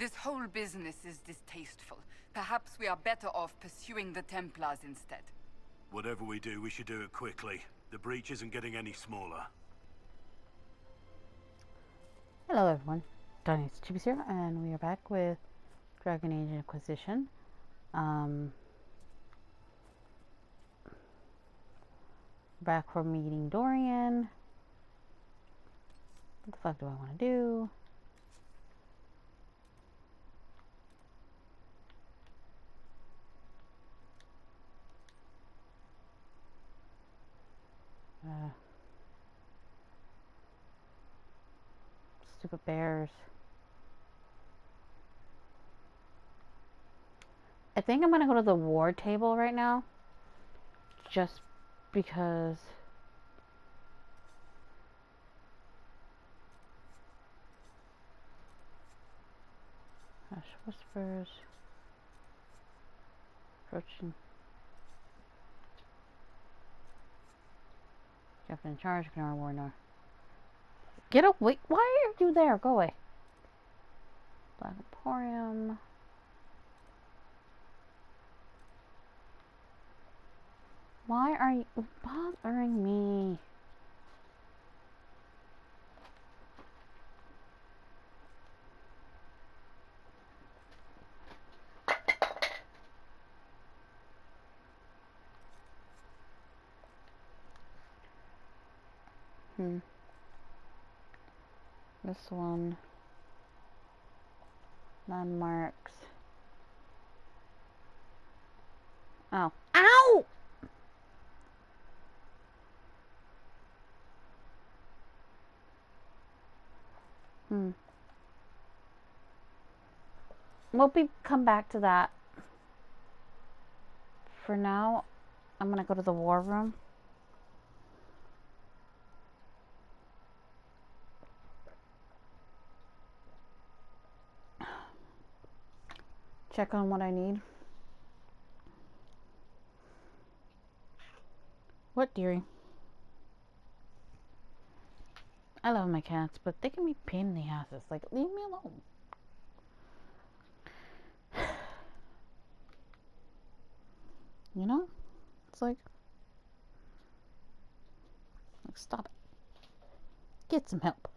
This whole business is distasteful. Perhaps we are better off pursuing the Templars instead. Whatever we do, we should do it quickly. The breach isn't getting any smaller. Hello everyone, Tiniestofchibis here, and we are back with Dragon Age Inquisition. Back from meeting Dorian. What the fuck do I want to do? Stupid bears. I think I'm gonna go to the war table right now. Just because Hush whispers. Approaching. Captain in charge, Gnarr Warner. Get away! Why are you there? Go away. Black Emporium. Why are you bothering me? This one. Landmarks. Oh. Ow! We'll come back to that. For now, I'm gonna go to the war room. Check on what I need. What, dearie? I love my cats, but they can be pain in the asses. Like, leave me alone. You know? It's like stop it. Get some help.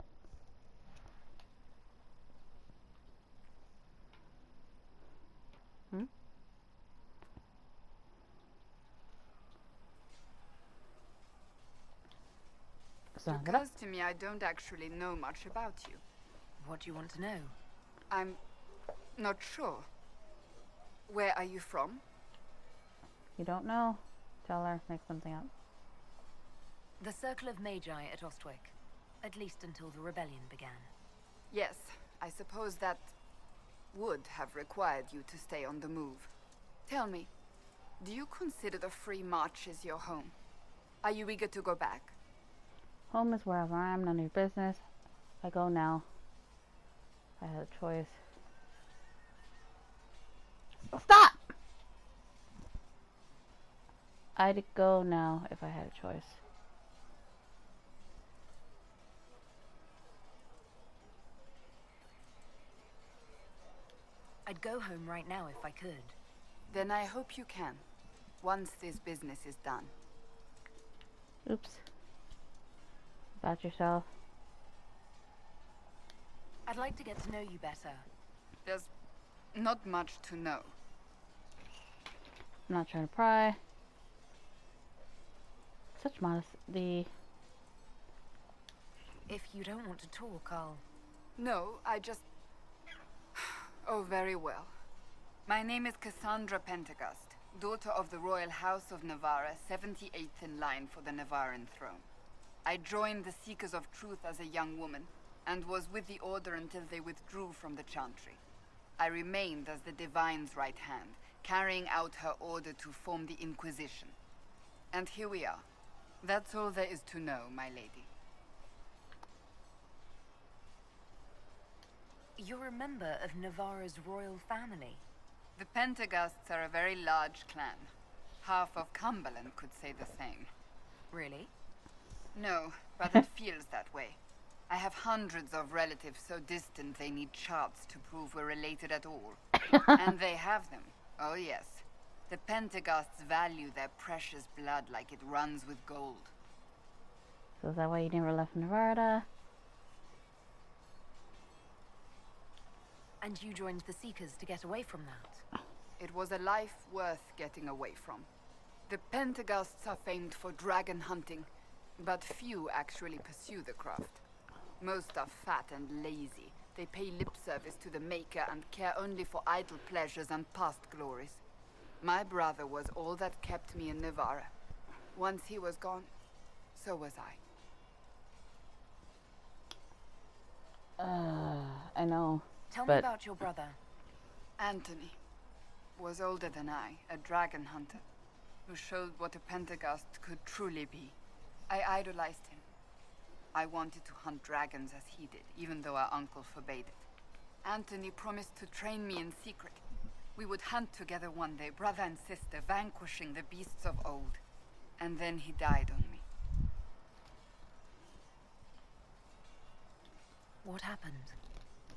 It occurs to me I don't actually know much about you. What do you want to know? I'm not sure. Where are you from? You don't know? Tell her, make something up. The Circle of Magi at Ostwick. At least until the rebellion began. Yes, I suppose that would have required you to stay on the move. Tell me, do you consider the Free Marches your home? Are you eager to go back? Home is wherever I am, none of your business. I go now. I had a choice. Stop! I'd go now if I had a choice. I'd go home right now if I could. Then I hope you can, once this business is done. Oops. About yourself. I'd like to get to know you better. There's not much to know. I'm not trying to pry. Such modesty. If you don't want to talk, I'll... No, I just... Oh, very well. My name is Cassandra Pentagast, daughter of the Royal House of Navarra, 78th in line for the Navarran throne. I joined the Seekers of Truth as a young woman, and was with the Order until they withdrew from the Chantry. I remained as the Divine's right hand, carrying out her order to form the Inquisition. And here we are. That's all there is to know, my lady. You're a member of Navarra's royal family. The Pentagasts are a very large clan. Half of Cumberland could say the same. Really? No, but it feels that way. I have hundreds of relatives so distant they need charts to prove we're related at all. And they have them. Oh yes. The Pentaghasts value their precious blood like it runs with gold. So is that why you never left Nevada? And you joined the Seekers to get away from that? It was a life worth getting away from. The Pentaghasts are famed for dragon hunting, but few actually pursue the craft. Most are fat and lazy. They pay lip service to the Maker and care only for idle pleasures and past glories. My brother was all that kept me in Nevada. Once he was gone, so was I. I know. Tell me But- about your brother. Anthony was older than I, a dragon hunter, who showed what a Pentaghast could truly be. I idolized him. I wanted to hunt dragons as he did, even though our uncle forbade it. Anthony promised to train me in secret. We would hunt together one day, brother and sister, vanquishing the beasts of old. And then he died on me. What happened?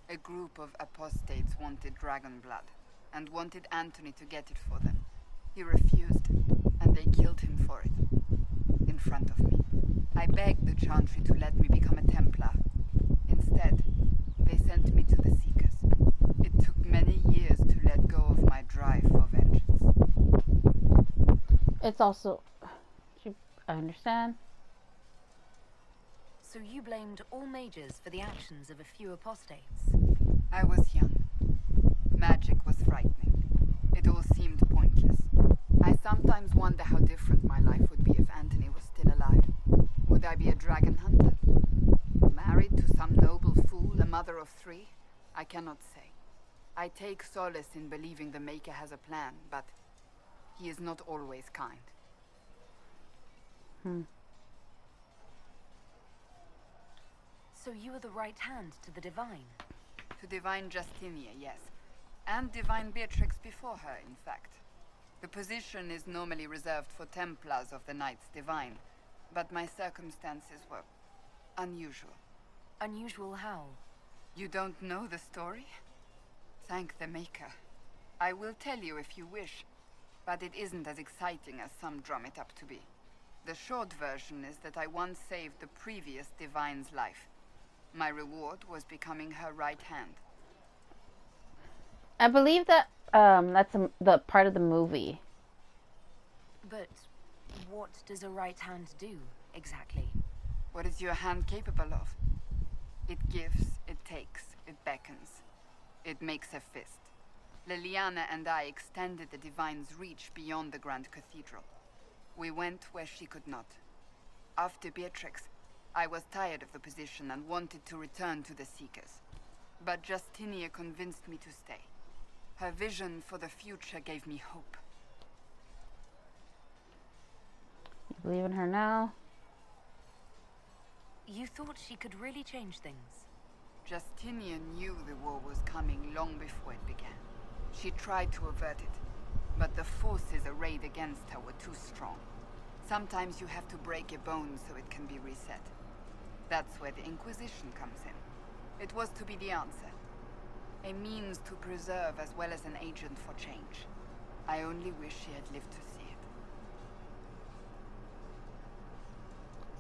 A group of apostates wanted dragon blood, and wanted Anthony to get it for them. He refused, and they killed him for it. In front of me. I begged the Chantry to let me become a Templar. Instead, they sent me to the Seekers. It took many years to let go of my drive for vengeance. It's also... I understand. So you blamed all mages for the actions of a few apostates? I was young. Magic was frightening. It all seemed pointless. I sometimes wonder how different my life would be if Anthony was still alive. Would I be a dragon hunter? Married to some noble fool, a mother of 3? I cannot say. I take solace in believing the Maker has a plan, but he is not always kind. So you were the right hand to the Divine? To Divine Justinia, yes. And Divine Beatrix before her, in fact. The position is normally reserved for Templars of the Knights Divine, but my circumstances were unusual. Unusual how? You don't know the story? Thank the Maker. I will tell you if you wish, but it isn't as exciting as some drum it up to be. The short version is that I once saved the previous Divine's life. My reward was becoming her right hand. I believe that that's the part of the movie. But what does a right hand do, exactly? What is your hand capable of? It gives, it takes, it beckons. It makes a fist. Liliana and I extended the Divine's reach beyond the Grand Cathedral. We went where she could not. After Beatrix, I was tired of the position and wanted to return to the Seekers. But Justinia convinced me to stay. Her vision for the future gave me hope. You believe in her now? You thought she could really change things? Justinia knew the war was coming long before it began. She tried to avert it, but the forces arrayed against her were too strong. Sometimes you have to break a bone so it can be reset. That's where the Inquisition comes in. It was to be the answer. A means to preserve as well as an agent for change. I only wish she had lived to see it.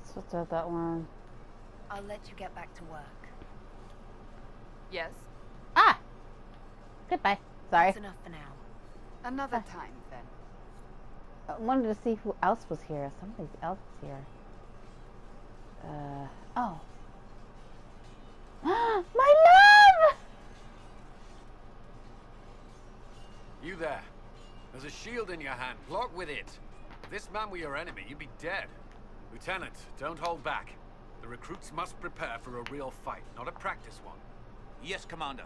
So what's up that one? I'll let you get back to work. Yes? Ah! Goodbye. Sorry. That's enough for now. Another time, then. I wanted to see who else was here. Somebody else is here. Oh. My love! You there. There's a shield in your hand. Block with it. If this man were your enemy, you'd be dead. Lieutenant, don't hold back. The recruits must prepare for a real fight, not a practice one. Yes, Commander.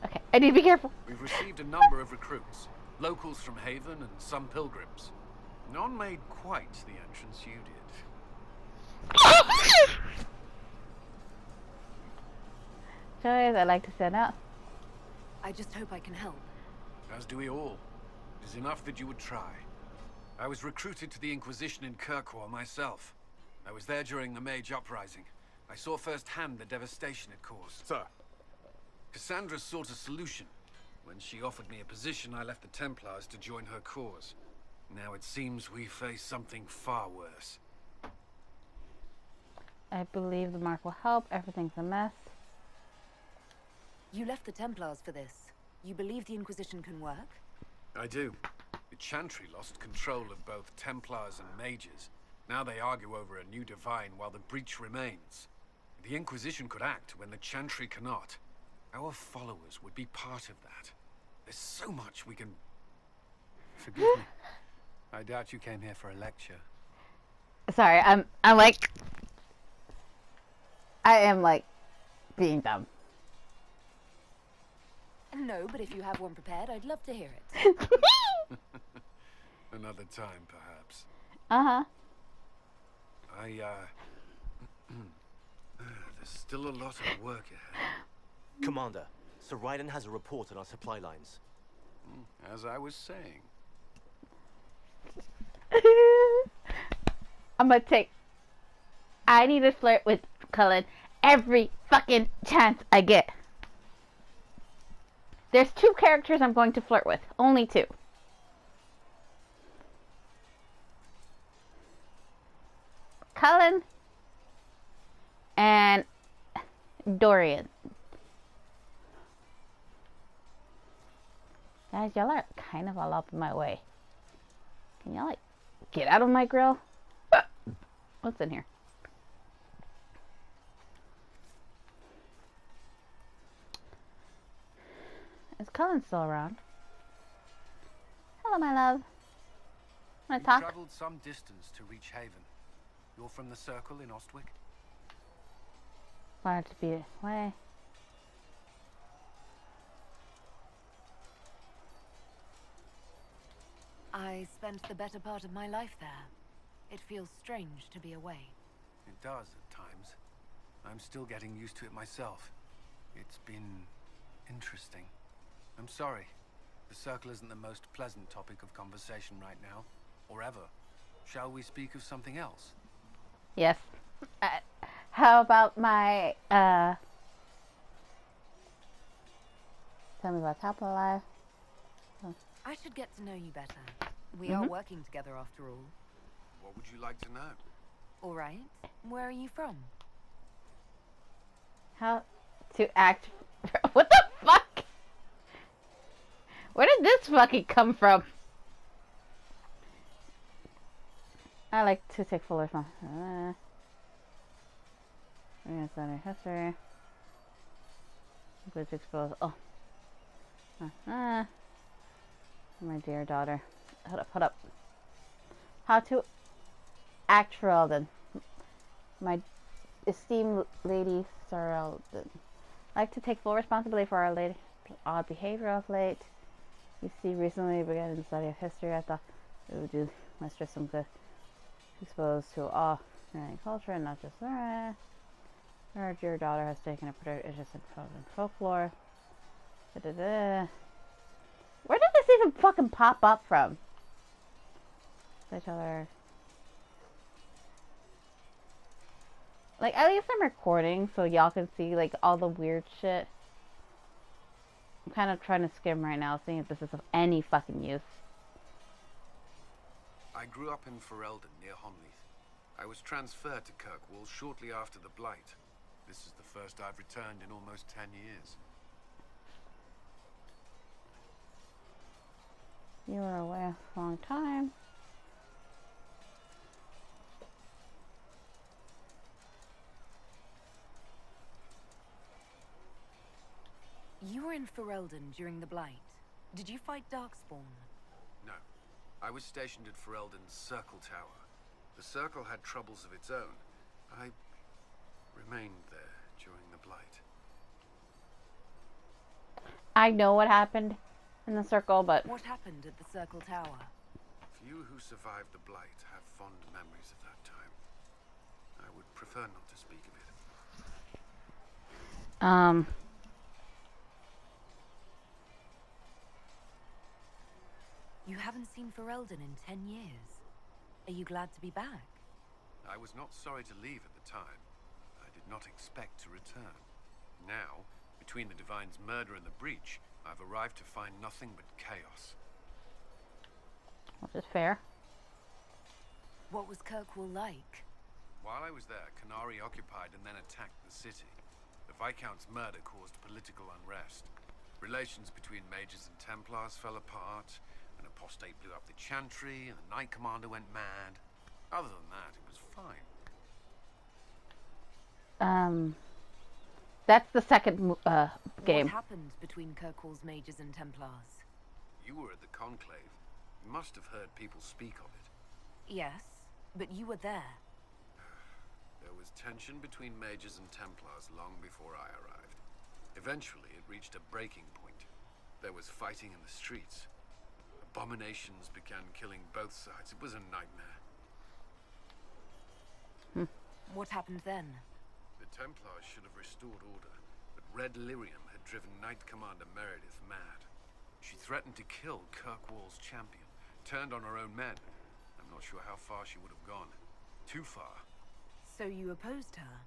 Okay, I need to be careful. We've received a number of recruits. Locals from Haven and some pilgrims. None made quite the entrance you did. Guys, I like to stand out. I just hope I can help. As do we all. It is enough that you would try. I was recruited to the Inquisition in Kirkwall myself. I was there during the Mage Uprising. I saw firsthand the devastation it caused. Sir, Cassandra sought a solution. When she offered me a position, I left the Templars to join her cause. Now it seems we face something far worse. I believe the mark will help. Everything's a mess. You left the Templars for this. You believe the Inquisition can work? I do. The Chantry lost control of both Templars and Mages. Now they argue over a new divine while the breach remains. The Inquisition could act when the Chantry cannot. Our followers would be part of that. There's so much we can... Forgive me. I doubt you came here for a lecture. Sorry, I'm like... I am like being dumb. No, but if you have one prepared, I'd love to hear it. Another time, perhaps. Uh-huh. There's still a lot of work ahead. Commander, Sir Raiden has a report on our supply lines. As I was saying. I'm gonna take... I need to flirt with Cullen every fucking chance I get. There's 2 characters I'm going to flirt with. Only 2. Cullen and Dorian. Guys, y'all are kind of all up in my way. Can y'all like get out of my grill? What's in here? Is Cullen still around? Hello, my love. Wanna You talk? traveled some distance to reach Haven. You're from the Circle in Ostwick? Wanted to be away. I spent the better part of my life there. It feels strange to be away. It does at times. I'm still getting used to it myself. It's been interesting. I'm sorry. The Circle isn't the most pleasant topic of conversation right now, or ever. Shall we speak of something else? Yes. How about my, tell me about top of life. I should get to know you better. We are working together after all. What would you like to know? All right. Where are you from? How to act. What the fuck? Where did this fucking come from? I like to take full responsibility. We're gonna study history. Let's expose. Oh. My dear daughter. Hold up. How to act for Elden. My esteemed lady Sir Elden. I like to take full responsibility for our lady odd behavior of late. You see, recently began the study of history. I thought it would do my stress some good. Exposed to all learning culture and not just learn. Our dear daughter has taken a particular interest in folklore. Where did this even fucking pop up from? They tell her. Like, at least I'm recording so y'all can see, like, all the weird shit. I'm kind of trying to skim right now, seeing if this is of any fucking use. I grew up in Ferelden, near Honleath. I was transferred to Kirkwall shortly after the Blight. This is the first I've returned in almost 10 years. You were away a long time. You were in Ferelden during the Blight. Did you fight Darkspawn? No. I was stationed at Ferelden's Circle Tower. The Circle had troubles of its own. I remained there during the Blight. I know what happened in the circle, but... What happened at the Circle Tower? Few who survived the Blight have fond memories of that time. I would prefer not to speak of it. You haven't seen Ferelden in 10 years. Are you glad to be back? I was not sorry to leave at the time. I did did not expect to return. Now, between the Divine's murder and the breach, I've arrived to find nothing but chaos. Which is fair. What was Kirkwall like? While I was there, Canary occupied and then attacked the city. The Viscount's murder caused political unrest. Relations between mages and Templars fell apart. An apostate blew up the Chantry, and the Knight Commander went mad. Other than that, it was fine. That's the second game. What happened between Kirkwall's mages and Templars? You were at the Conclave. You must have heard people speak of it. Yes, but you were there. There was tension between mages and Templars long before I arrived. Eventually, it reached a breaking point. There was fighting in the streets. Abominations began killing both sides. It was a nightmare. What happened then? The Templars should have restored order, but Red Lyrium had driven Knight Commander Meredith mad. She threatened to kill Kirkwall's champion, turned on her own men. I'm not sure how far she would have gone. Too far. So you opposed her?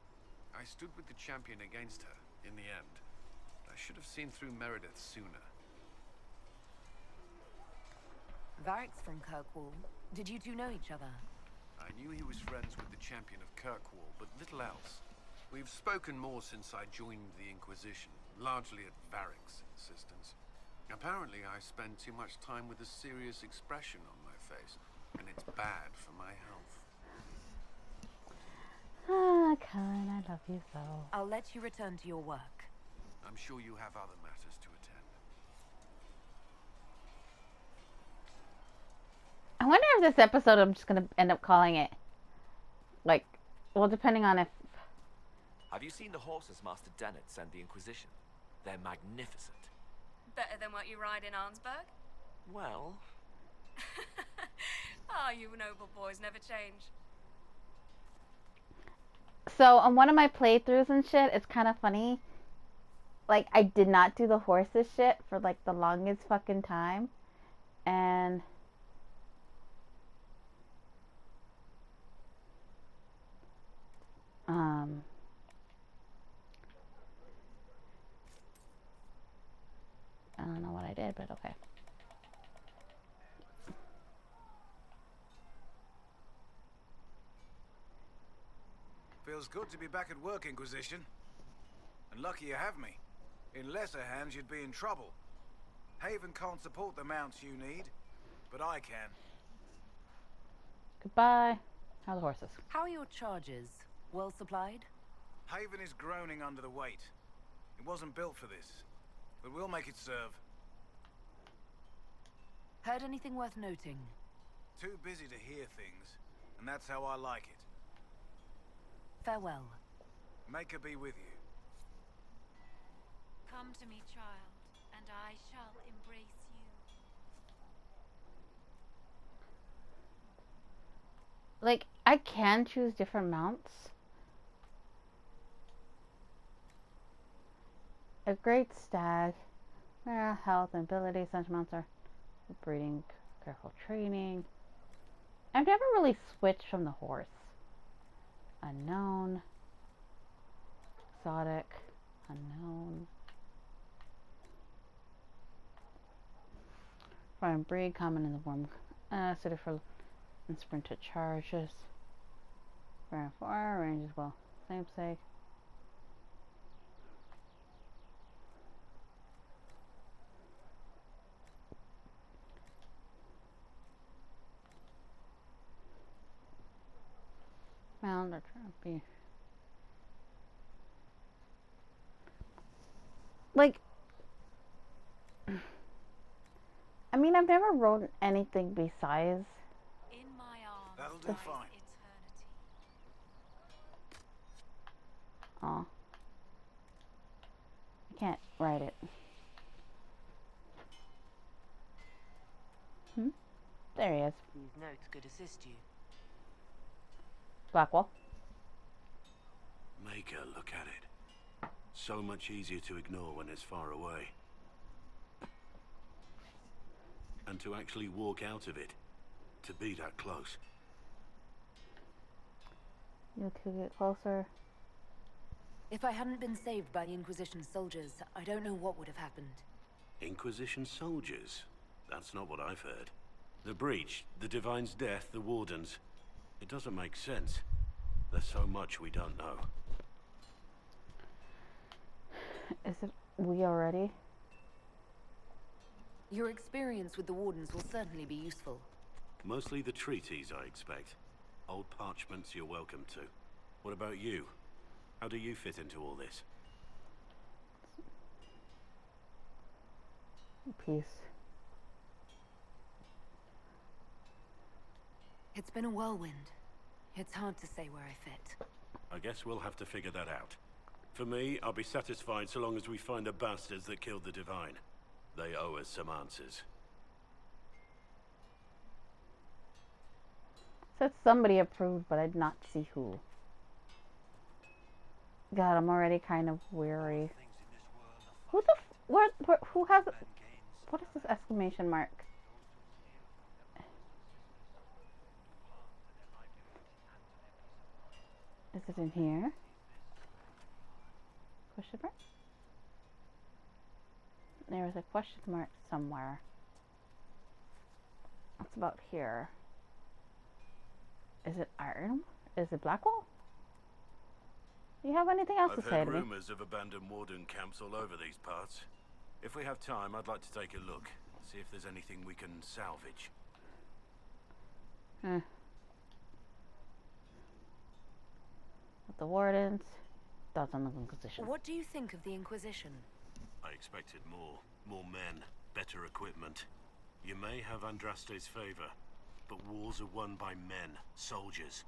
I stood with the champion against her, in the end. I should have seen through Meredith sooner. Varric's from Kirkwall. Did you two know each other? I knew he was friends with the champion of Kirkwall, but little else. We've spoken more since I joined the Inquisition, largely at Varric's insistence. Apparently, I spend too much time with a serious expression on my face, and it's bad for my health. Ah, Cullen, I love you so. I'll let you return to your work. I'm sure you have other matters to attend. I wonder if this episode I'm just gonna end up calling it, like, well, depending on if... Have you seen the horses Master Dennett sent the Inquisition? They're magnificent. Better than what you ride in Arnsberg? Well... Ah, you noble boys never change. So, on one of my playthroughs and shit, it's kind of funny. Like, I did not do the horses shit for, like, the longest fucking time. And... I don't know what I did, but okay. Feels good to be back at work, Inquisition. And lucky you have me. In lesser hands, you'd be in trouble. Haven can't support the mounts you need, but I can. Goodbye. How are the horses? How are your charges? Well supplied? Haven is groaning under the weight. It wasn't built for this, but we'll make it serve. Heard anything worth noting? Too busy to hear things, and that's how I like it. Farewell. Make her be with you. Come to me, child, and I shall embrace you. Like, I can choose different mounts. A great stag. Health and ability. Such mounts are breeding, careful training. I've never really switched from the horse. Unknown. Exotic. Unknown. Foreign breed, common in the warm. Suited for and sprinted charges. Foreign fire, range as well. Same sake. Found or trophy. Like, I mean, I've never wrote anything besides. In my arms. That'll do lies fine. Eternity. Aw. I can't write it. There he is. These notes could assist you. Blackwall. Make her look at it. So much easier to ignore when it's far away. And to actually walk out of it. To be that close. You two get closer. If I hadn't been saved by the Inquisition soldiers, I don't know what would have happened. Inquisition soldiers? That's not what I've heard. The breach, the Divine's death, the Wardens. It doesn't make sense. There's so much we don't know. Is it we already? Your experience with the Wardens will certainly be useful. Mostly the treaties, I expect. Old parchments you're welcome to. What about you? How do you fit into all this? Peace. It's been a whirlwind. It's hard to say where I fit. I guess we'll have to figure that out. For me, I'll be satisfied so long as we find the bastards that killed the Divine. They owe us some answers. Said somebody approved, but I did not see who. God, I'm already kind of weary. Who the who has, what is this exclamation mark? Is it in here? Question mark? There was a question mark somewhere. It's about here. Is it iron? Is it Blackwall? Do you have anything else to say to me? I've heard rumors of abandoned Warden camps all over these parts. If we have time, I'd like to take a look. See if there's anything we can salvage. With the Wardens, thoughts on the Inquisition. What do you think of the Inquisition? I expected more. More men, better equipment. You may have Andraste's favor, but wars are won by men, soldiers.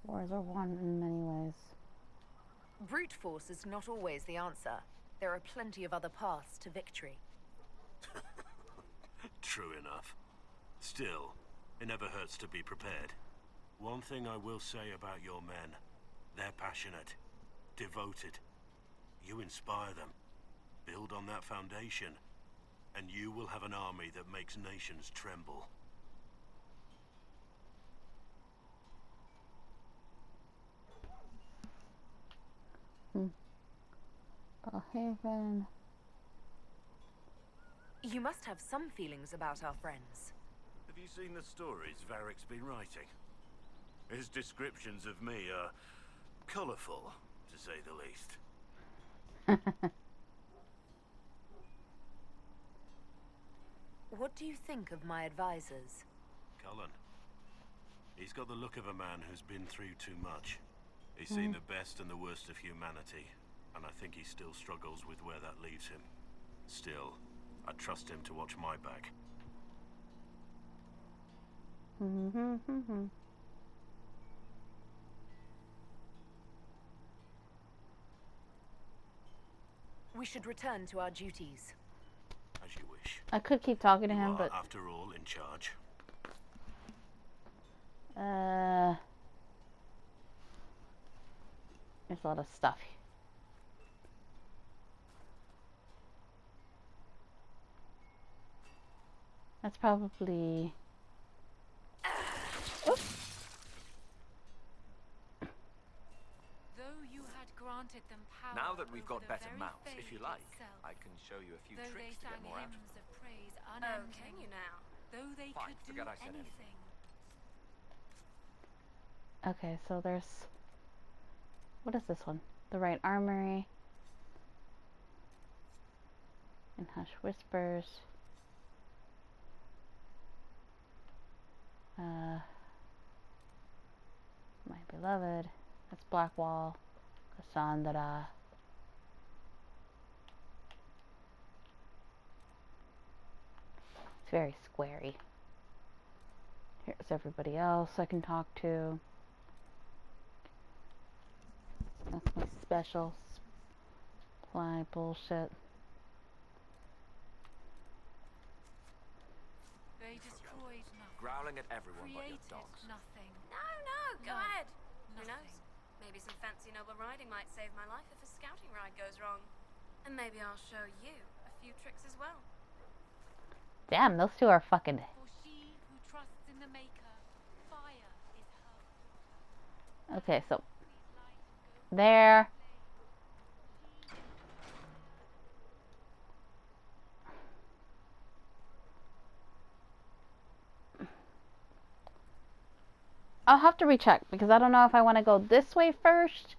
Wars are won in many ways. Brute force is not always the answer. There are plenty of other paths to victory. True enough. Still, it never hurts to be prepared. One thing I will say about your men. They're passionate, devoted. You inspire them. Build on that foundation, and you will have an army that makes nations tremble. Haven. You must have some feelings about our friends. Have you seen the stories Varric's been writing? His descriptions of me are colourful, to say the least. What do you think of my advisors? Cullen. He's got the look of a man who's been through too much. He's seen the best and the worst of humanity, and I think he still struggles with where that leaves him. Still, I trust him to watch my back. We should return to our duties. As you wish. I could keep talking to him, You are, but after all, in charge. there's a lot of stuff. That's probably. Though you had granted them power Now that we've over got the better very mounts, if you faith like, itself, I can show you a few though tricks they to get sang more out of hymns them. of praise Oh, unending, can you now? though they Fine, could do forget I said anything. Okay, so there's. What is this one? The Right Armory. And Hush Whispers. My Beloved. That's Blackwall. Cassandra. It's very squarey. Here's everybody else I can talk to. That's my special supply bullshit. They destroyed nothing. Growling at everyone but your Created dogs. nothing. No, go No, ahead. Who nothing. knows? Maybe some fancy noble riding might save my life if a scouting ride goes wrong. And maybe I'll show you a few tricks as well. Damn, those two are fucking. For she who trusts in the Maker, fire is her. Okay, so there. I'll have to recheck because I don't know if I want to go this way first.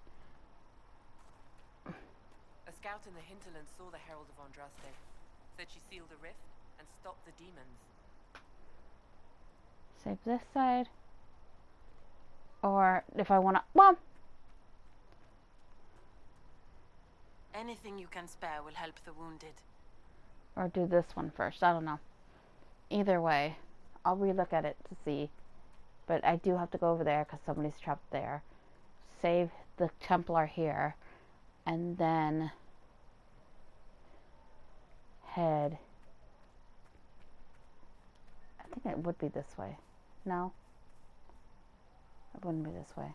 A scout in the hinterland saw the Herald of Andraste. Said she sealed the rift and stopped the demons. Save this side. Or if I want to... Well, Anything you can spare will help the wounded. or do this one first. I don't know. Either way, I'll relook at it to see. But I do have to go over there because somebody's trapped there. Save the Templar here. And then head. I think it would be this way. No? It wouldn't be this way.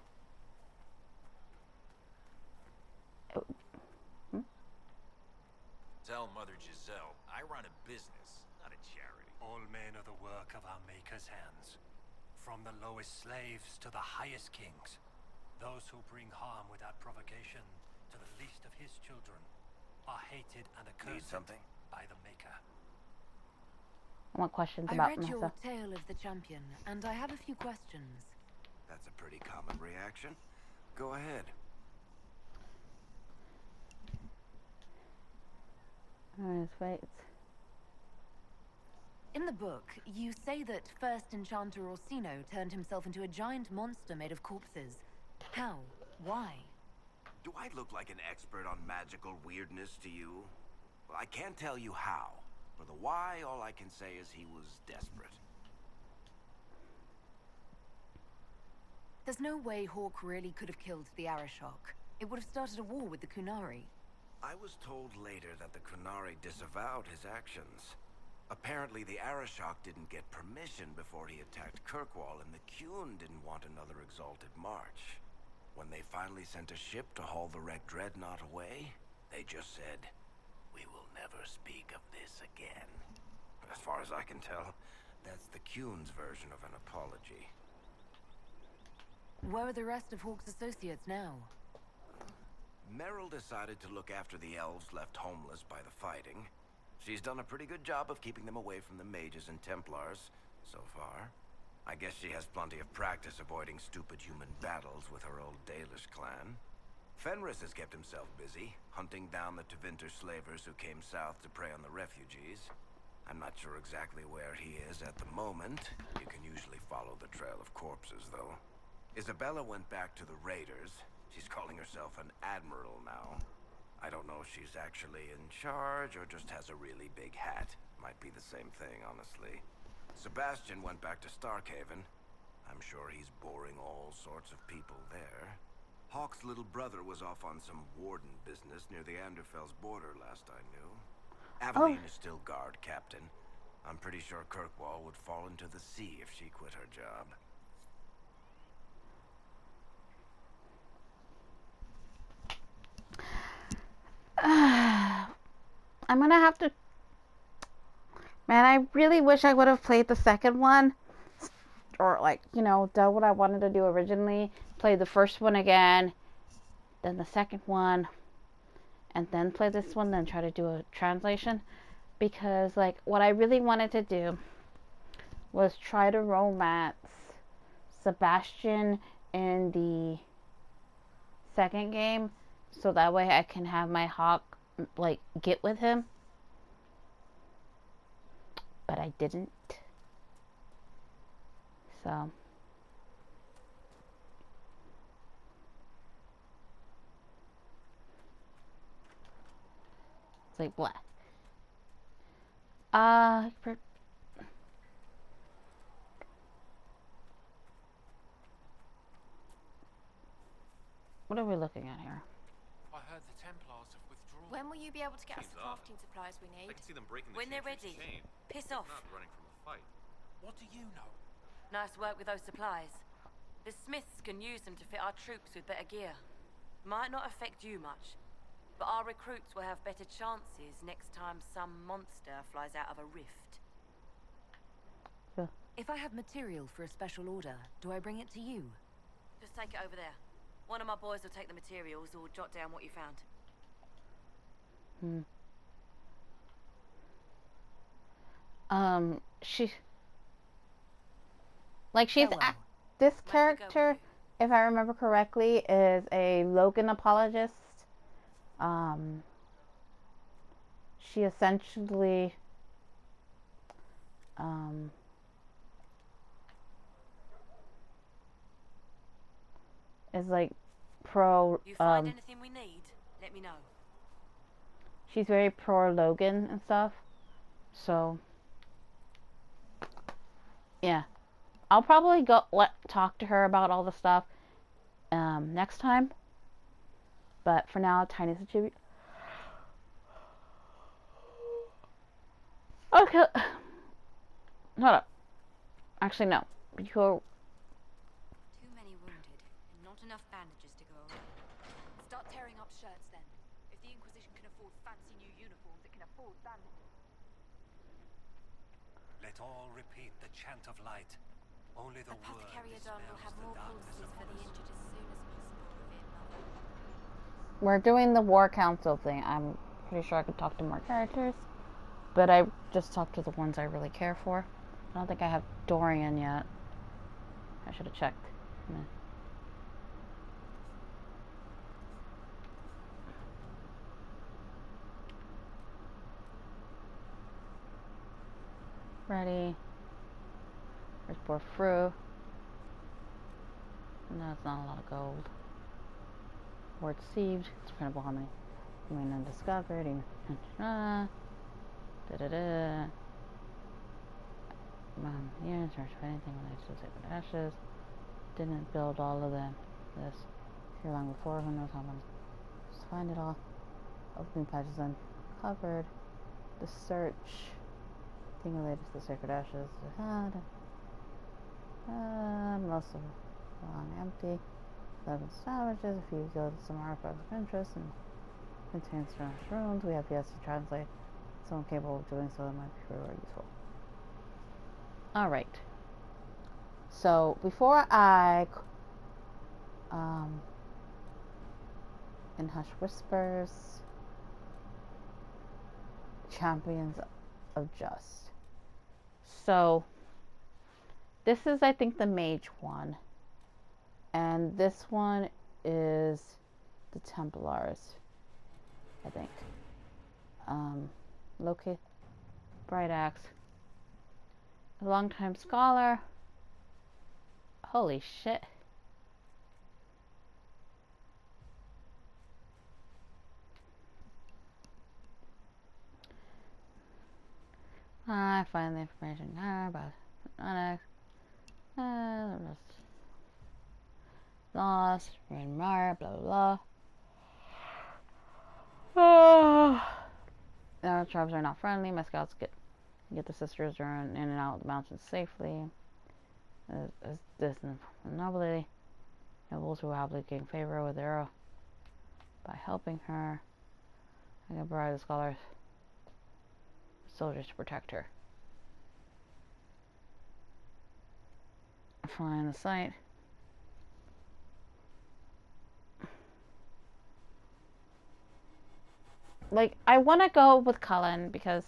Tell Mother Giselle, I run a business, not a charity. All men are the work of our Maker's hands. From the lowest slaves to the highest kings. Those who bring harm without provocation to the least of his children are hated and accursed by the Maker. I want questions I about read your myself. tale of the champion, and I have a few questions. That's a pretty common reaction. Go ahead. Wait. In the book, you say that first Enchanter Orsino turned himself into a giant monster made of corpses. How? Why? Do I look like an expert on magical weirdness to you? Well, I can't tell you how. For the why, all I can say is he was desperate. There's no way Hawk really could have killed the Arashok. It would have started a war with the Kunari. I was told later that the Kunari disavowed his actions. Apparently the Arashok didn't get permission before he attacked Kirkwall, and the Qun didn't want another exalted march. When they finally sent a ship to haul the wrecked dreadnought away, they just said, "We will never speak of this again." As far as I can tell, that's the Qun's version of an apology. Where are the rest of Hawk's associates now? Merrill decided to look after the elves left homeless by the fighting. She's done a pretty good job of keeping them away from the mages and Templars, so far. I guess she has plenty of practice avoiding stupid human battles with her old Dalish clan. Fenris has kept himself busy, hunting down the Tevinter slavers who came south to prey on the refugees. I'm not sure exactly where he is at the moment. You can usually follow the trail of corpses, though. Isabella went back to the raiders. She's calling herself an admiral now. I don't know if she's actually in charge or just has a really big hat. Might be the same thing, honestly. Sebastian went back to Starkhaven. I'm sure he's boring all sorts of people there. Hawk's little brother was off on some warden business near the Anderfell's border last I knew. Aveline is still guard captain. I'm pretty sure Kirkwall would fall into the sea if she quit her job. I'm gonna have to... Man, I really wish I would have played the second one. Or, like, you know, done what I wanted to do originally. Play the first one again. Then the second one. And then play this one. Then try to do a translation. Because, like, what I really wanted to do was try to romance Sebastian in the second game. So that way I can have my Hawk, like, get with him. But I didn't. So. It's like, what? What are we looking at here? I heard the Templars have withdrawn. When will you be able to get us Seems the odd. crafting supplies we need? I can see them breaking the When they're chain ready. chain. Piss They're off. not running from a fight. What do you know? Nice work with those supplies. The smiths can use them to fit our troops with better gear. Might not affect you much, but our recruits will have better chances next time some monster flies out of a rift. If I have material for a special order, do I bring it to you? Just take it over there. One of my boys will take the materials or jot down what you found. She's Farewell. this May the character, if I remember correctly, is a Logan apologist. She essentially is like pro. You find anything we need, let me know. She's very pro Logan and stuff. So yeah, I'll probably talk to her about all the stuff next time. But for now, Tiniestofchibis. Okay. Hold up. Actually, no. Before. Too many wounded, and not enough bandages to go around. Start tearing up shirts then. If the Inquisition can afford fancy new uniforms, it can afford bandages. Let all repeat the chant of light. Only the word Carriadon will have more dispels the pulses for the darkness injured as soon as possible within another. We're doing the War Council thing. I'm pretty sure I could talk to more characters. But I just talked to the ones I really care for. I don't think I have Dorian yet. I should have checked. Ready. There's poor Fru. No, it's not a lot of gold. Word received. It's printable how many? Remain undiscovered. Yeah, search for anything related to sacred ashes. Didn't build all of them. This here long before. Who knows how long? Just find it all. Opening patches uncovered. The search. Thing related to the sacred ashes. Most of them long empty. 11 savages. A few yielded some artifacts of interest and contains strange runes. We have yet to translate. Someone capable of doing so that might be very useful. Alright. So, before I in Hush Whispers, Champions of Just. So, this is, I think, the mage one. And this one is the Templars, I think. Locate Bright Axe. A longtime scholar. Holy shit. I find the information about Onyx. Lost, Rain Mire, blah blah blah. Our tribes are not friendly. My scouts get the sisters run in and out of the mountains safely. As this nobility, nobles who happily gain favor with Arrow by helping her. I can provide the scholars soldiers to protect her. Find the site. Like, I want to go with Cullen because,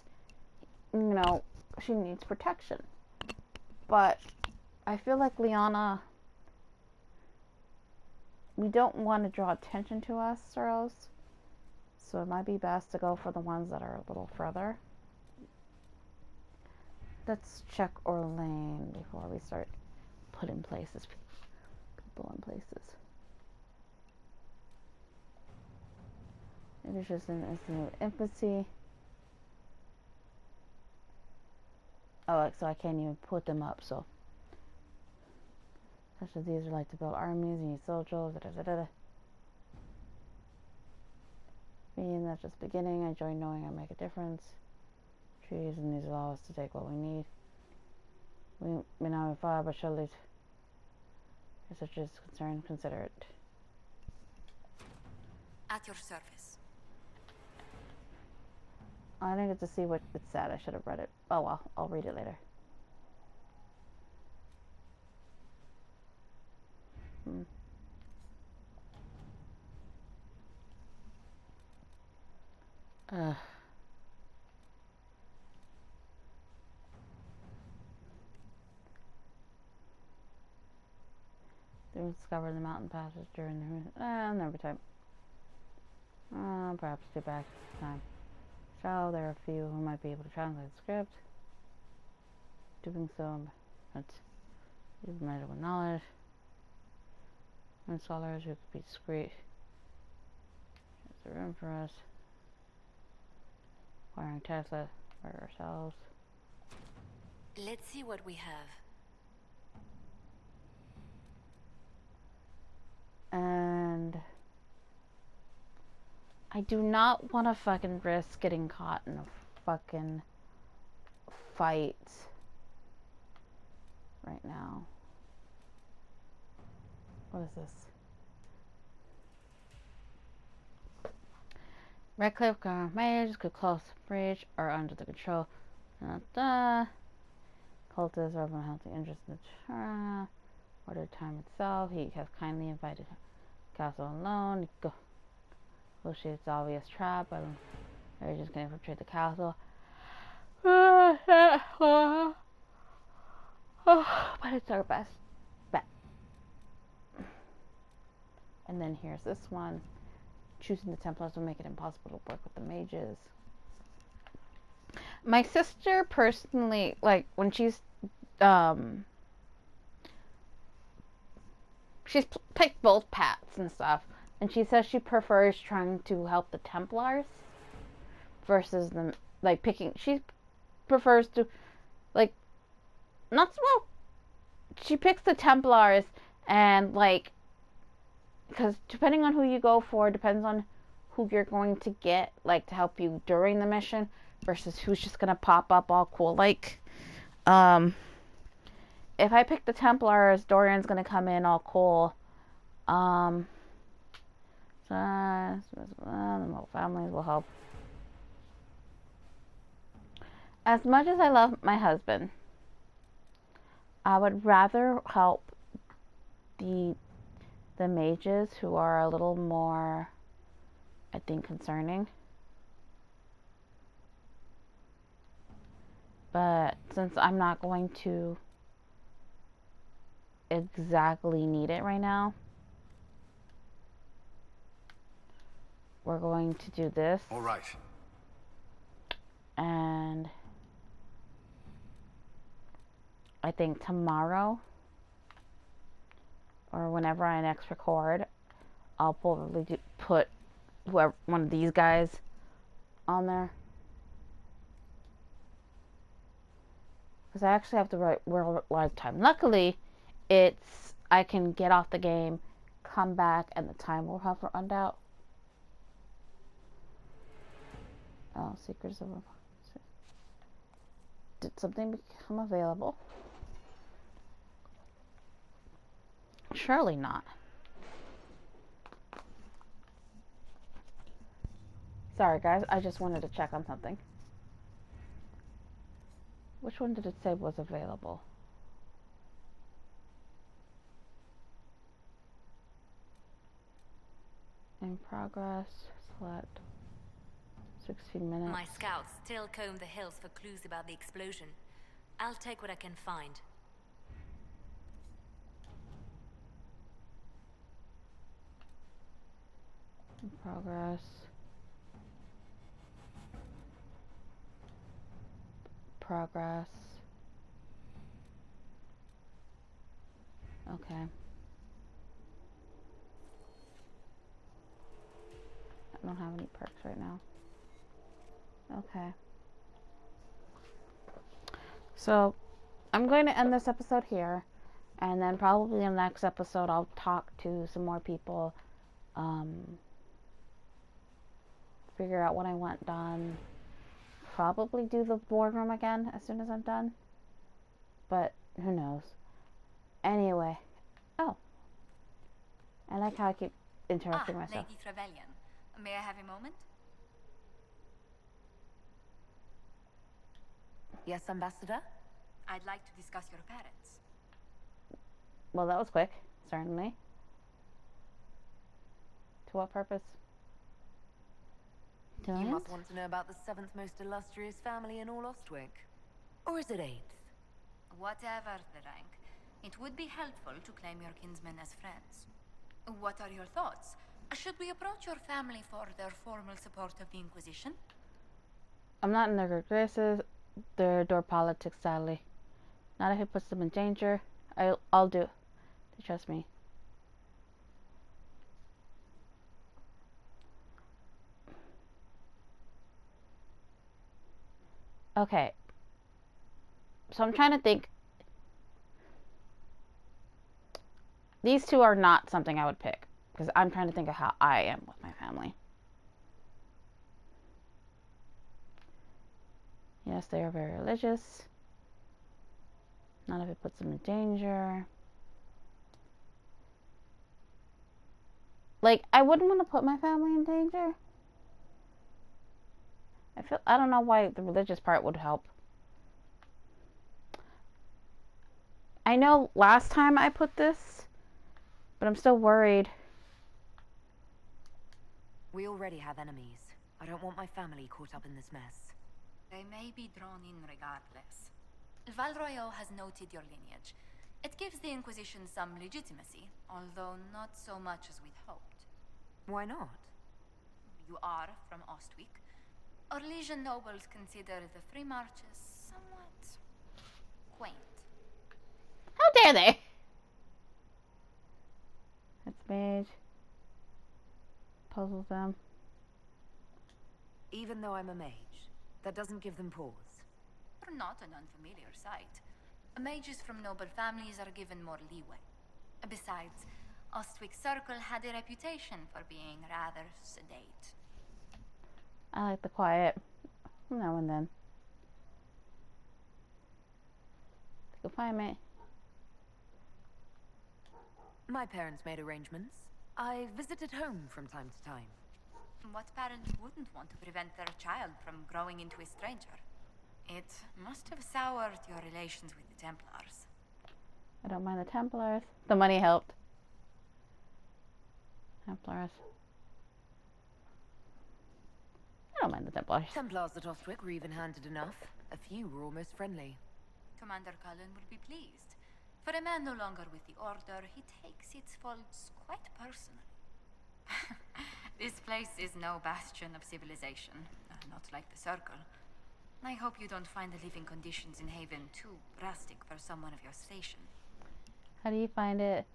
you know, she needs protection. But I feel like Liana, we don't want to draw attention to us, Soros. So it might be best to go for the ones that are a little further. Let's check Orlane before we start putting people in places. It is just an instant of infancy. Oh, so I can't even put them up, so. Such as these are like to build armies, you need soldiers, Being that's just beginning, I enjoy knowing I make a difference. Trees and these allow us to take what we need. We may not have fire, but surely if such is concerned, consider it. At your service. I didn't get to see what it said. I should have read it. Oh well, I'll read it later. Ugh. They discovered the mountain passes during the never time. Perhaps get back time. So there are a few who might be able to translate the script. Doing so, but you've measured with knowledge. And scholars who could be discreet. There's a room for us. Acquiring Tesla for ourselves. Let's see what we have. And I do not want to fucking risk getting caught in a fucking fight right now. What is this? Redcliffe Garden mages could close the breach or under the control. Cultists are of a healthy interest in the order time itself. He has kindly invited Castle alone. Negotiates obvious trap. They're just going to infiltrate the castle. But it's our best bet. And then here's this one. Choosing the Templars will make it impossible to work with the mages. My sister personally, like, when she's picked both paths and stuff, and she says she prefers trying to help the Templars versus them, like, picking, she prefers to, like, not, well, she picks the Templars, and, like, because depending on who you go for, depends on who you're going to get, like, to help you during the mission, versus who's just gonna pop up all cool. Like, if I pick the Templars, Dorian's gonna come in all cool. The families will help. As much as I love my husband, I would rather help the mages who are a little more, I think, concerning. But since I'm not going to exactly need it right now, we're going to do this. All right. And I think tomorrow, or whenever I next record, I'll probably put whoever, one of these guys on there. Because I actually have to write real lifetime. Luckily, it's, I can get off the game, come back, and the time will have run out. Oh, Secrets of... Did something become available? Surely not. Sorry guys, I just wanted to check on something. Which one did it say was available? In progress, select 16 minutes. My scouts still comb the hills for clues about the explosion. I'll take what I can find. In progress. Progress. Okay. I don't have any perks right now. Okay. So, I'm going to end this episode here. And then probably in the next episode I'll talk to some more people. Figure out what I want done. Probably do the boardroom again as soon as I'm done. But who knows. Anyway. Oh. I like how I keep interrupting myself. Lady Trevelyan. May I have a moment? Yes, Ambassador? I'd like to discuss your parents. Well, that was quick. Certainly. To what purpose? You Don't? must want to know about the 7th most illustrious family in all Ostwick. Or is it 8th? Whatever the rank, it would be helpful to claim your kinsmen as friends. What are your thoughts? Should we approach your family for their formal support of the Inquisition? I'm not in their good graces. Their door politics, sadly. Not if it puts them in danger. I'll do. They trust me. Okay. So I'm trying to think. These two are not something I would pick. Because I'm trying to think of how I am with my family. Yes, they are very religious. None of it puts them in danger. Like, I wouldn't want to put my family in danger. I don't know why the religious part would help. I know last time I put this, but I'm still worried. We already have enemies. I don't want my family caught up in this mess. They may be drawn in regardless. Val Royeaux has noted your lineage. It gives the Inquisition some legitimacy, although not so much as we'd hoped. Why not? You are from Ostwick. Orlesian nobles consider the free marches somewhat quaint. How dare they? That's mage. Puzzles them. Even though I'm a mage, that doesn't give them pause. You're not an unfamiliar sight. Mages from noble families are given more leeway. Besides, Ostwick Circle had a reputation for being rather sedate. I like the quiet. Now and then. Confinement. My parents made arrangements. I visited home from time to time. What parent wouldn't want to prevent their child from growing into a stranger? It must have soured your relations with the Templars. I don't mind the Templars. The money helped. Templars. I don't mind the Templars. Templars at Ostwick were even-handed enough. A few were almost friendly. Commander Cullen will be pleased. For a man no longer with the Order, he takes its faults quite personally. This place is no bastion of civilization, not like the Circle. I hope you don't find the living conditions in Haven too drastic for someone of your station. How do you find it?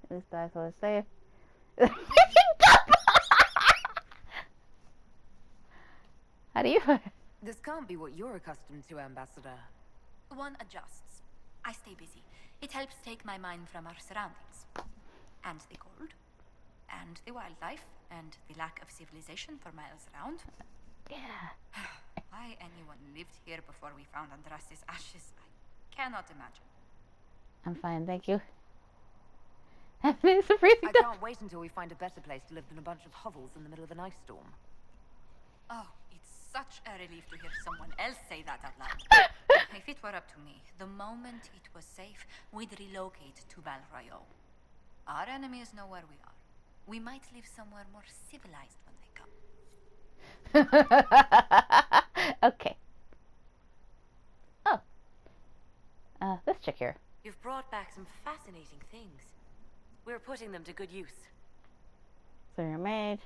At least that's what I say. How do you find it? This can't be what you're accustomed to, Ambassador. One adjusts. I stay busy. It helps take my mind from our surroundings. And the cold. And the wildlife. And the lack of civilization for miles around. Yeah. Why anyone lived here before we found Andraste's ashes, I cannot imagine. I'm fine, thank you. It's a freezing I can't wait until we find a better place to live than a bunch of hovels in the middle of an ice storm. Oh, it's such a relief to hear someone else say that out loud. If it were up to me, the moment it was safe, we'd relocate to Val Royeaux. Our enemies know where we are. We might live somewhere more civilized when they come. Okay. Oh. This chick here. You've brought back some fascinating things. We're putting them to good use. So you're a mage.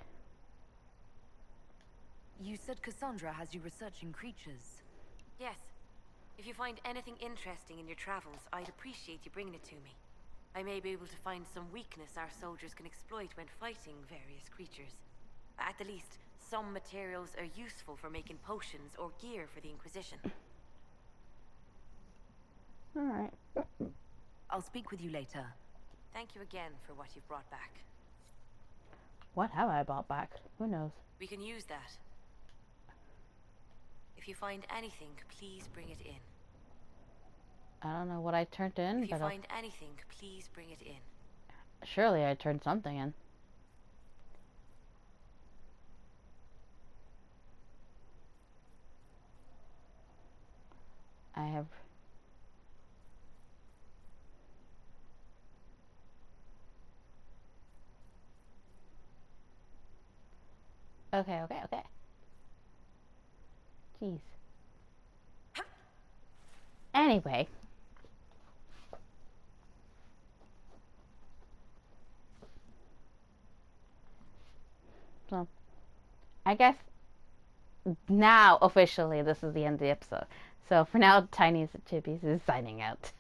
You said Cassandra has you researching creatures. Yes. If you find anything interesting in your travels, I'd appreciate you bringing it to me. I may be able to find some weakness our soldiers can exploit when fighting various creatures. At the least, some materials are useful for making potions or gear for the Inquisition. Alright. I'll speak with you later. Thank you again for what you've brought back. What have I brought back? Who knows? We can use that. If you find anything, please bring it in. I don't know what I turned in, If you but find anything, please bring it in. surely I turned something in. I have... Okay. Jeez. Anyway. So, I guess now officially this is the end of the episode. So for now, Tiniestofchibis is signing out.